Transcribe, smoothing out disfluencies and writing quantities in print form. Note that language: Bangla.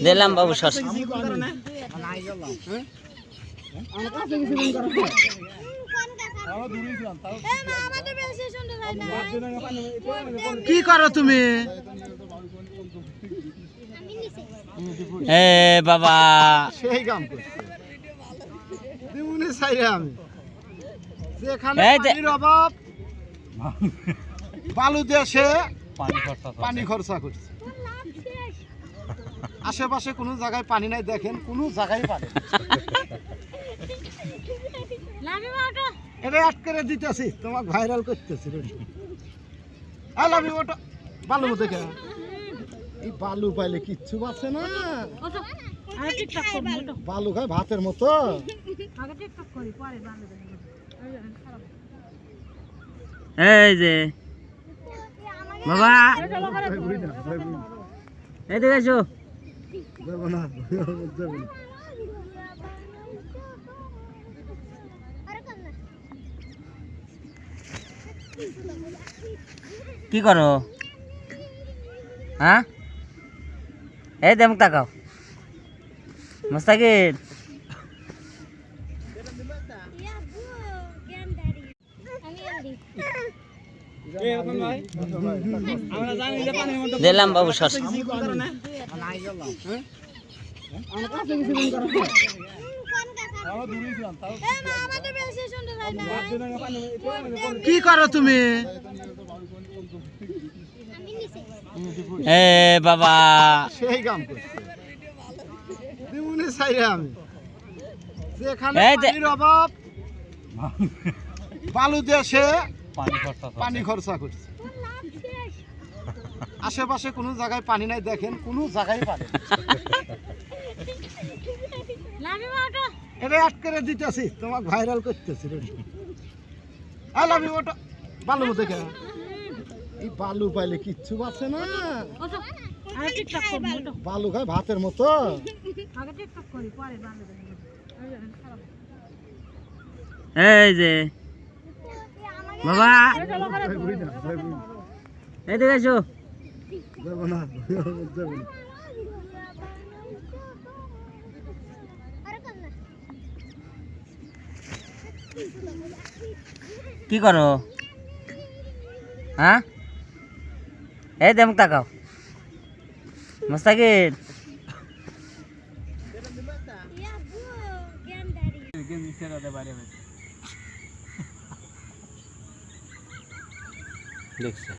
দিলাম বাবু সস কি করো তুমি? এ বাবা সেই কাম করছে দিমুনি চাইরে আমি যেখানে পানির অভাব বালু দেশে পানি খরচা করছে। আশেপাশে কোনো জায়গায় পানি নাই, দেখেন কোনো জায়গায় পানি এটা আট করে দিতেছি, তোমাকে ভাইরাল করতেছি। ওটা বালু মতো কেন? এই বালু পাইলে কিচ্ছু বাঁচে না। বালু খায় ভাতের মতো। এই যে বাবা এদিকে এসো। কি করো? হ্যাঁ এই দেখ তাকাও মুস্তাকির। দিলাম বাবু সস কি করো তুমি? এ বাবা সেই কাম করছে দিমুনি চাইরে আমি যেখানে পানির অভাব বালু দেশে পানি খরচা করছে। আশেপাশে কোনো জায়গায় পানি নাই, দেখেন কোনো জায়গায় পানি। এটা আট করে দিতেছি, তোমাকে ভাইরাল করতেছি। ওটা বালু মতো কেন? এই বালু পাইলে কিচ্ছু বাঁচে না। বালু খায় ভাতের মতো। এই যে বাবা এদিকে এসো। কি করো? হ্যাঁ এই দেখ তাকাও মুস্তাকির। দেখছো